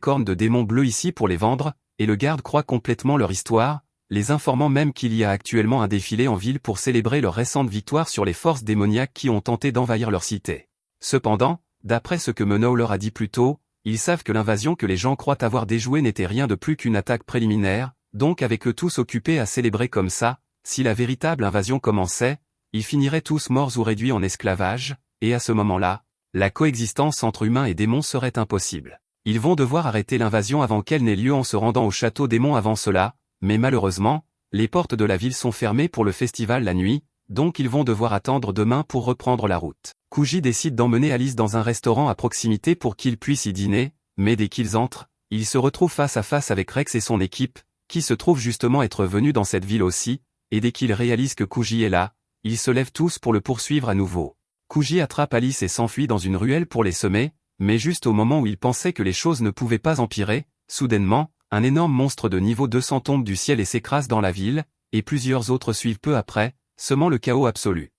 cornes de démon bleu ici pour les vendre, et le garde croit complètement leur histoire, les informant même qu'il y a actuellement un défilé en ville pour célébrer leur récente victoire sur les forces démoniaques qui ont tenté d'envahir leur cité. Cependant, d'après ce que Mono leur a dit plus tôt, ils savent que l'invasion que les gens croient avoir déjouée n'était rien de plus qu'une attaque préliminaire, donc avec eux tous occupés à célébrer comme ça, si la véritable invasion commençait, ils finiraient tous morts ou réduits en esclavage, et à ce moment-là, la coexistence entre humains et démons serait impossible. Ils vont devoir arrêter l'invasion avant qu'elle n'ait lieu en se rendant au château démon avant cela, mais malheureusement, les portes de la ville sont fermées pour le festival la nuit, donc ils vont devoir attendre demain pour reprendre la route. Kuji décide d'emmener Alice dans un restaurant à proximité pour qu'ils puissent y dîner, mais dès qu'ils entrent, ils se retrouvent face à face avec Rex et son équipe, qui se trouvent justement être venus dans cette ville aussi, et dès qu'ils réalisent que Kuji est là, ils se lèvent tous pour le poursuivre à nouveau. Kuji attrape Alice et s'enfuit dans une ruelle pour les semer, Mais juste au moment où il pensait que les choses ne pouvaient pas empirer, soudainement, un énorme monstre de niveau 200 tombe du ciel et s'écrase dans la ville, et plusieurs autres suivent peu après, semant le chaos absolu.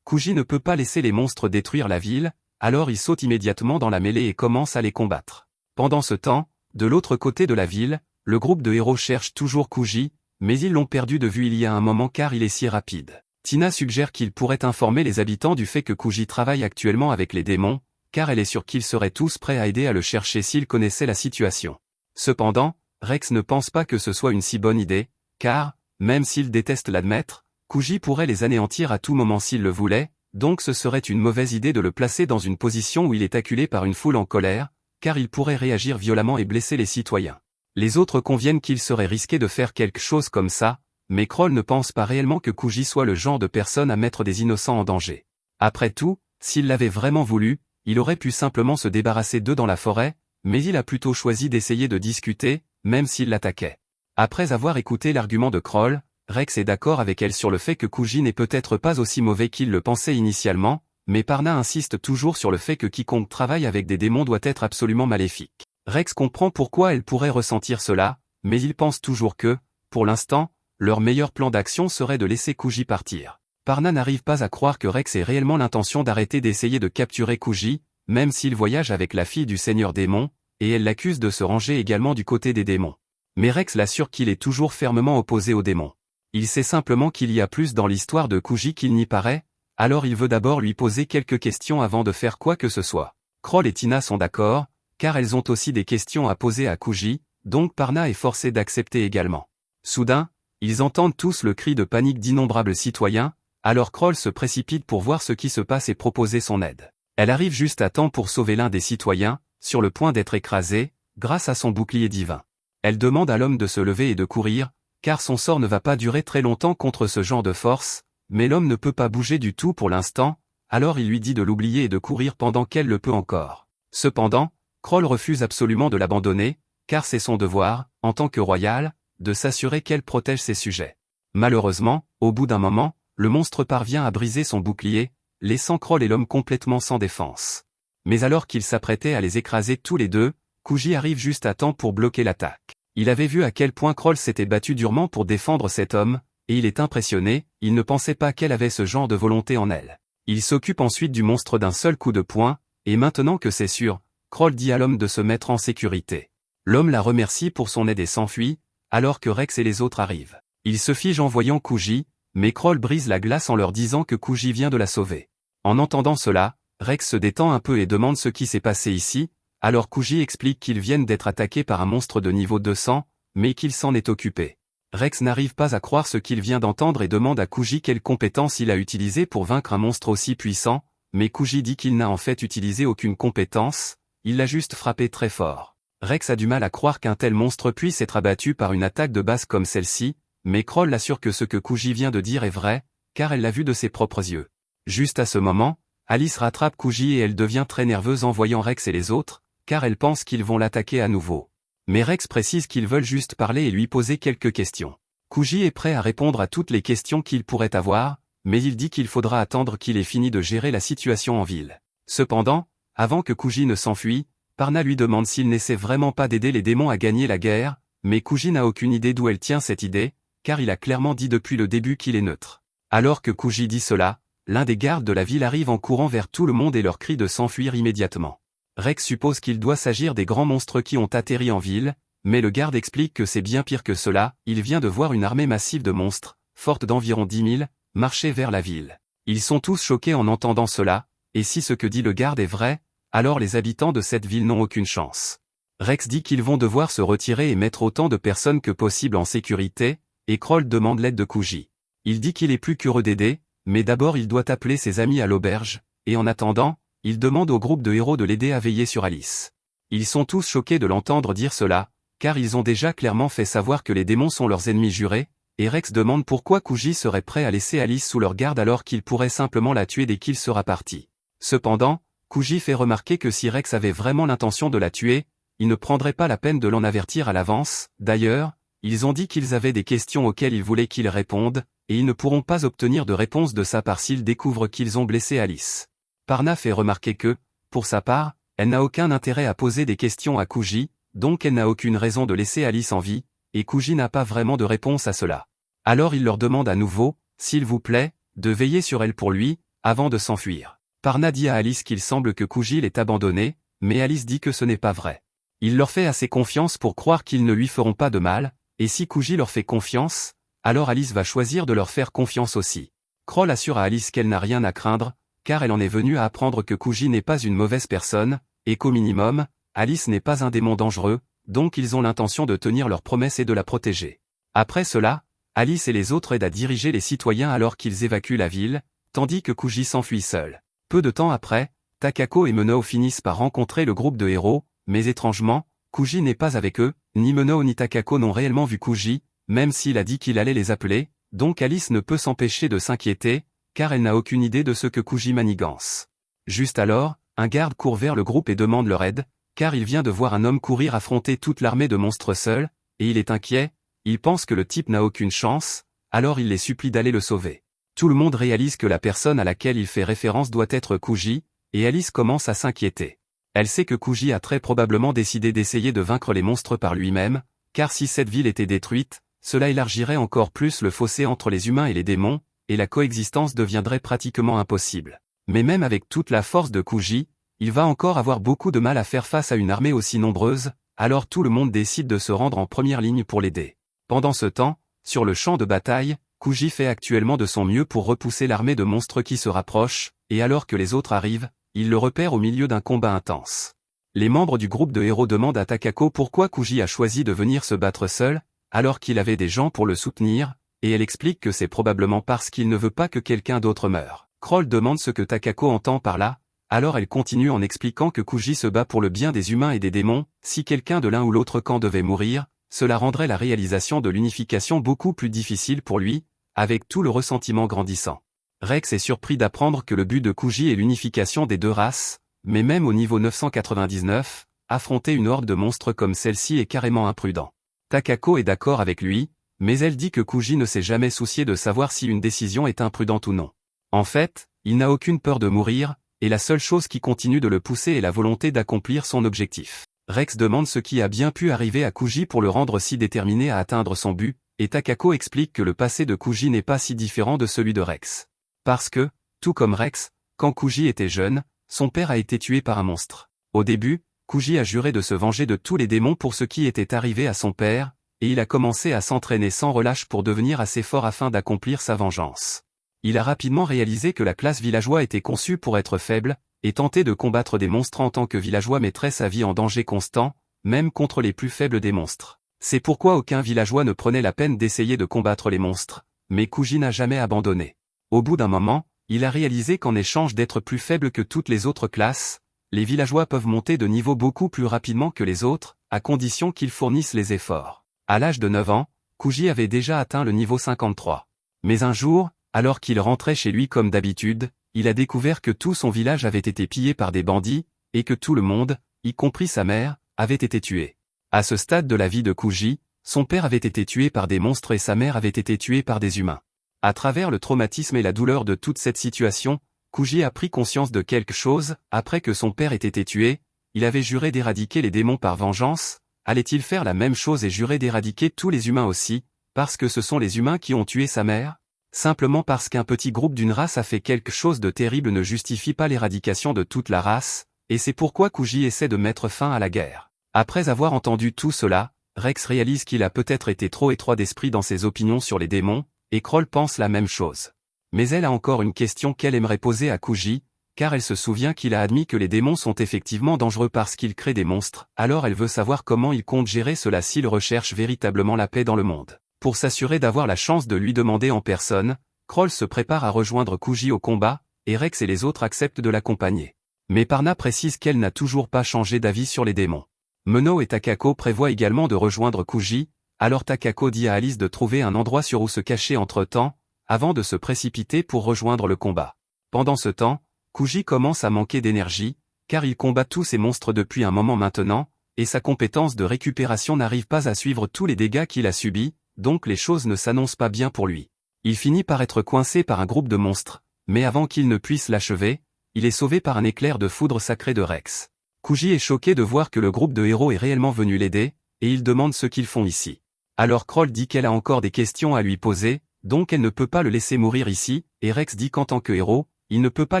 Kuji ne peut pas laisser les monstres détruire la ville, alors il saute immédiatement dans la mêlée et commence à les combattre. Pendant ce temps, de l'autre côté de la ville, le groupe de héros cherche toujours Kuji, mais ils l'ont perdu de vue il y a un moment car il est si rapide. Tina suggère qu'il pourrait informer les habitants du fait que Kuji travaille actuellement avec les démons, car elle est sûre qu'ils seraient tous prêts à aider à le chercher s'ils connaissaient la situation. Cependant, Rex ne pense pas que ce soit une si bonne idée, car, même s'il déteste l'admettre, Kuji pourrait les anéantir à tout moment s'il le voulait, donc ce serait une mauvaise idée de le placer dans une position où il est acculé par une foule en colère, car il pourrait réagir violemment et blesser les citoyens. Les autres conviennent qu'il serait risqué de faire quelque chose comme ça, mais Kroll ne pense pas réellement que Kuji soit le genre de personne à mettre des innocents en danger. Après tout, s'il l'avait vraiment voulu, il aurait pu simplement se débarrasser d'eux dans la forêt, mais il a plutôt choisi d'essayer de discuter, même s'il l'attaquait. Après avoir écouté l'argument de Kroll, Rex est d'accord avec elle sur le fait que Kuji n'est peut-être pas aussi mauvais qu'il le pensait initialement, mais Parna insiste toujours sur le fait que quiconque travaille avec des démons doit être absolument maléfique. Rex comprend pourquoi elle pourrait ressentir cela, mais il pense toujours que, pour l'instant, leur meilleur plan d'action serait de laisser Kuji partir. Parna n'arrive pas à croire que Rex ait réellement l'intention d'arrêter d'essayer de capturer Kuji, même s'il voyage avec la fille du seigneur démon, et elle l'accuse de se ranger également du côté des démons. Mais Rex l'assure qu'il est toujours fermement opposé aux démons. Il sait simplement qu'il y a plus dans l'histoire de Kuji qu'il n'y paraît, alors il veut d'abord lui poser quelques questions avant de faire quoi que ce soit. Kroll et Tina sont d'accord, car elles ont aussi des questions à poser à Kuji, donc Parna est forcée d'accepter également. Soudain, ils entendent tous le cri de panique d'innombrables citoyens, alors Kroll se précipite pour voir ce qui se passe et proposer son aide. Elle arrive juste à temps pour sauver l'un des citoyens, sur le point d'être écrasé, grâce à son bouclier divin. Elle demande à l'homme de se lever et de courir, car son sort ne va pas durer très longtemps contre ce genre de force, mais l'homme ne peut pas bouger du tout pour l'instant, alors il lui dit de l'oublier et de courir pendant qu'elle le peut encore. Cependant, Kroll refuse absolument de l'abandonner, car c'est son devoir, en tant que royal, de s'assurer qu'elle protège ses sujets. Malheureusement, au bout d'un moment, le monstre parvient à briser son bouclier, laissant Kroll et l'homme complètement sans défense. Mais alors qu'ils s'apprêtaient à les écraser tous les deux, Kuji arrive juste à temps pour bloquer l'attaque. Il avait vu à quel point Kroll s'était battu durement pour défendre cet homme, et il est impressionné, il ne pensait pas qu'elle avait ce genre de volonté en elle. Il s'occupe ensuite du monstre d'un seul coup de poing, et maintenant que c'est sûr, Kroll dit à l'homme de se mettre en sécurité. L'homme la remercie pour son aide et s'enfuit, alors que Rex et les autres arrivent. Il se fige en voyant Kuji, mais Kroll brise la glace en leur disant que Kuji vient de la sauver. En entendant cela, Rex se détend un peu et demande ce qui s'est passé ici, alors Kuji explique qu'ils viennent d'être attaqués par un monstre de niveau 200, mais qu'il s'en est occupé. Rex n'arrive pas à croire ce qu'il vient d'entendre et demande à Kuji quelle compétence il a utilisée pour vaincre un monstre aussi puissant, mais Kuji dit qu'il n'a en fait utilisé aucune compétence, il l'a juste frappé très fort. Rex a du mal à croire qu'un tel monstre puisse être abattu par une attaque de base comme celle-ci, mais Kroll l'assure que ce que Kuji vient de dire est vrai, car elle l'a vu de ses propres yeux. Juste à ce moment, Alice rattrape Kuji et elle devient très nerveuse en voyant Rex et les autres, car elle pense qu'ils vont l'attaquer à nouveau. Mais Rex précise qu'ils veulent juste parler et lui poser quelques questions. Kuji est prêt à répondre à toutes les questions qu'il pourrait avoir, mais il dit qu'il faudra attendre qu'il ait fini de gérer la situation en ville. Cependant, avant que Kuji ne s'enfuit, Parna lui demande s'il n'essaie vraiment pas d'aider les démons à gagner la guerre, mais Kuji n'a aucune idée d'où elle tient cette idée, car il a clairement dit depuis le début qu'il est neutre. Alors que Kuji dit cela, l'un des gardes de la ville arrive en courant vers tout le monde et leur crie de s'enfuir immédiatement. Rex suppose qu'il doit s'agir des grands monstres qui ont atterri en ville, mais le garde explique que c'est bien pire que cela, il vient de voir une armée massive de monstres, forte d'environ 10 000, marcher vers la ville. Ils sont tous choqués en entendant cela, et si ce que dit le garde est vrai, alors les habitants de cette ville n'ont aucune chance. Rex dit qu'ils vont devoir se retirer et mettre autant de personnes que possible en sécurité, et Kroll demande l'aide de Kuji. Il dit qu'il est plus qu'heureux d'aider, mais d'abord il doit appeler ses amis à l'auberge, et en attendant, il demande au groupe de héros de l'aider à veiller sur Alice. Ils sont tous choqués de l'entendre dire cela, car ils ont déjà clairement fait savoir que les démons sont leurs ennemis jurés, et Rex demande pourquoi Kuji serait prêt à laisser Alice sous leur garde alors qu'il pourrait simplement la tuer dès qu'il sera parti. Cependant, Kuji fait remarquer que si Rex avait vraiment l'intention de la tuer, il ne prendrait pas la peine de l'en avertir à l'avance. D'ailleurs, ils ont dit qu'ils avaient des questions auxquelles ils voulaient qu'il réponde, et ils ne pourront pas obtenir de réponse de sa part s'ils découvrent qu'ils ont blessé Alice. Parna fait remarquer que, pour sa part, Elle n'a aucun intérêt à poser des questions à Kuji, donc elle n'a aucune raison de laisser Alice en vie, et Kuji n'a pas vraiment de réponse à cela. Alors il leur demande à nouveau, s'il vous plaît, de veiller sur elle pour lui, avant de s'enfuir. Parna dit à Alice qu'il semble que Kuji l'ait abandonné, mais Alice dit que ce n'est pas vrai. Il leur fait assez confiance pour croire qu'ils ne lui feront pas de mal, et si Kuji leur fait confiance, alors Alice va choisir de leur faire confiance aussi. Kroll assure à Alice qu'elle n'a rien à craindre, car elle en est venue à apprendre que Kuji n'est pas une mauvaise personne, et qu'au minimum, Alice n'est pas un démon dangereux, donc ils ont l'intention de tenir leur promesse et de la protéger. Après cela, Alice et les autres aident à diriger les citoyens alors qu'ils évacuent la ville, tandis que Kuji s'enfuit seul. Peu de temps après, Takako et Menao finissent par rencontrer le groupe de héros, mais étrangement, Kuji n'est pas avec eux, ni Menao ni Takako n'ont réellement vu Kuji, même s'il a dit qu'il allait les appeler, donc Alice ne peut s'empêcher de s'inquiéter, car elle n'a aucune idée de ce que Kuji manigance. Juste alors, un garde court vers le groupe et demande leur aide, car il vient de voir un homme courir affronter toute l'armée de monstres seul, et il est inquiet, il pense que le type n'a aucune chance, alors il les supplie d'aller le sauver. Tout le monde réalise que la personne à laquelle il fait référence doit être Kuji, et Alice commence à s'inquiéter. Elle sait que Kuji a très probablement décidé d'essayer de vaincre les monstres par lui-même, car si cette ville était détruite, cela élargirait encore plus le fossé entre les humains et les démons, et la coexistence deviendrait pratiquement impossible. Mais même avec toute la force de Kuji, il va encore avoir beaucoup de mal à faire face à une armée aussi nombreuse, alors tout le monde décide de se rendre en première ligne pour l'aider. Pendant ce temps, sur le champ de bataille, Kuji fait actuellement de son mieux pour repousser l'armée de monstres qui se rapproche, et alors que les autres arrivent, il le repère au milieu d'un combat intense. Les membres du groupe de héros demandent à Takako pourquoi Kuji a choisi de venir se battre seul, alors qu'il avait des gens pour le soutenir, et elle explique que c'est probablement parce qu'il ne veut pas que quelqu'un d'autre meure. Kroll demande ce que Takako entend par là, alors elle continue en expliquant que Kuji se bat pour le bien des humains et des démons, si quelqu'un de l'un ou l'autre camp devait mourir, cela rendrait la réalisation de l'unification beaucoup plus difficile pour lui, avec tout le ressentiment grandissant. Rex est surpris d'apprendre que le but de Kuji est l'unification des deux races, mais même au niveau 999, affronter une horde de monstres comme celle-ci est carrément imprudent. Takako est d'accord avec lui, mais elle dit que Kuji ne s'est jamais soucié de savoir si une décision est imprudente ou non. En fait, il n'a aucune peur de mourir, et la seule chose qui continue de le pousser est la volonté d'accomplir son objectif. Rex demande ce qui a bien pu arriver à Kuji pour le rendre si déterminé à atteindre son but, et Takako explique que le passé de Kuji n'est pas si différent de celui de Rex. Parce que, tout comme Rex, quand Kuji était jeune, son père a été tué par un monstre. Au début, Kuji a juré de se venger de tous les démons pour ce qui était arrivé à son père, et il a commencé à s'entraîner sans relâche pour devenir assez fort afin d'accomplir sa vengeance. Il a rapidement réalisé que la classe villageois était conçue pour être faible, et tenter de combattre des monstres en tant que villageois mettrait sa vie en danger constant, même contre les plus faibles des monstres. C'est pourquoi aucun villageois ne prenait la peine d'essayer de combattre les monstres, mais Kuji n'a jamais abandonné. Au bout d'un moment, il a réalisé qu'en échange d'être plus faible que toutes les autres classes, les villageois peuvent monter de niveau beaucoup plus rapidement que les autres, à condition qu'ils fournissent les efforts. À l'âge de 9 ans, Kuji avait déjà atteint le niveau 53. Mais un jour, alors qu'il rentrait chez lui comme d'habitude, il a découvert que tout son village avait été pillé par des bandits, et que tout le monde, y compris sa mère, avait été tué. À ce stade de la vie de Kuji, son père avait été tué par des monstres et sa mère avait été tuée par des humains. À travers le traumatisme et la douleur de toute cette situation, Kuji a pris conscience de quelque chose, après que son père ait été tué, il avait juré d'éradiquer les démons par vengeance, allait-il faire la même chose et jurer d'éradiquer tous les humains aussi, parce que ce sont les humains qui ont tué sa mère? Simplement parce qu'un petit groupe d'une race a fait quelque chose de terrible ne justifie pas l'éradication de toute la race, et c'est pourquoi Kuji essaie de mettre fin à la guerre. Après avoir entendu tout cela, Rex réalise qu'il a peut-être été trop étroit d'esprit dans ses opinions sur les démons, et Kroll pense la même chose. Mais elle a encore une question qu'elle aimerait poser à Kuji, car elle se souvient qu'il a admis que les démons sont effectivement dangereux parce qu'ils créent des monstres, alors elle veut savoir comment il compte gérer cela s'il recherche véritablement la paix dans le monde. Pour s'assurer d'avoir la chance de lui demander en personne, Kroll se prépare à rejoindre Kuji au combat, et Rex et les autres acceptent de l'accompagner. Mais Parna précise qu'elle n'a toujours pas changé d'avis sur les démons. Menao et Takako prévoient également de rejoindre Kuji, alors Takako dit à Alice de trouver un endroit sur où se cacher entre-temps, avant de se précipiter pour rejoindre le combat. Pendant ce temps, Kuji commence à manquer d'énergie, car il combat tous ces monstres depuis un moment maintenant, et sa compétence de récupération n'arrive pas à suivre tous les dégâts qu'il a subis, donc les choses ne s'annoncent pas bien pour lui. Il finit par être coincé par un groupe de monstres, mais avant qu'il ne puisse l'achever, il est sauvé par un éclair de foudre sacré de Rex. Kuji est choqué de voir que le groupe de héros est réellement venu l'aider, et il demande ce qu'ils font ici. Alors Kroll dit qu'elle a encore des questions à lui poser, donc elle ne peut pas le laisser mourir ici, et Rex dit qu'en tant que héros, il ne peut pas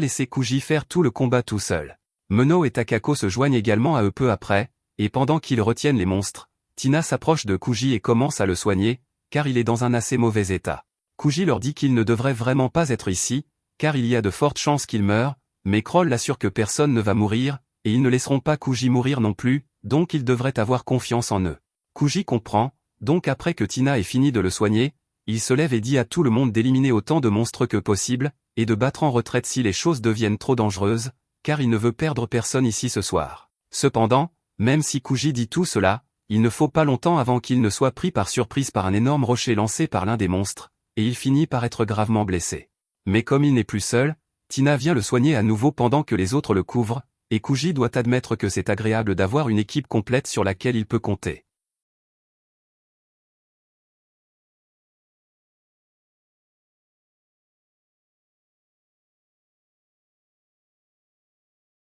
laisser Kuji faire tout le combat tout seul. Meno et Takako se joignent également à eux peu après, et pendant qu'ils retiennent les monstres, Tina s'approche de Kuji et commence à le soigner, car il est dans un assez mauvais état. Kuji leur dit qu'il ne devrait vraiment pas être ici, car il y a de fortes chances qu'il meure, mais Kroll l'assure que personne ne va mourir, et ils ne laisseront pas Kuji mourir non plus, donc ils devraient avoir confiance en eux. Kuji comprend, donc après que Tina ait fini de le soigner, il se lève et dit à tout le monde d'éliminer autant de monstres que possible, et de battre en retraite si les choses deviennent trop dangereuses, car il ne veut perdre personne ici ce soir. Cependant, même si Kuji dit tout cela, il ne faut pas longtemps avant qu'il ne soit pris par surprise par un énorme rocher lancé par l'un des monstres, et il finit par être gravement blessé. Mais comme il n'est plus seul, Tina vient le soigner à nouveau pendant que les autres le couvrent, et Kuji doit admettre que c'est agréable d'avoir une équipe complète sur laquelle il peut compter.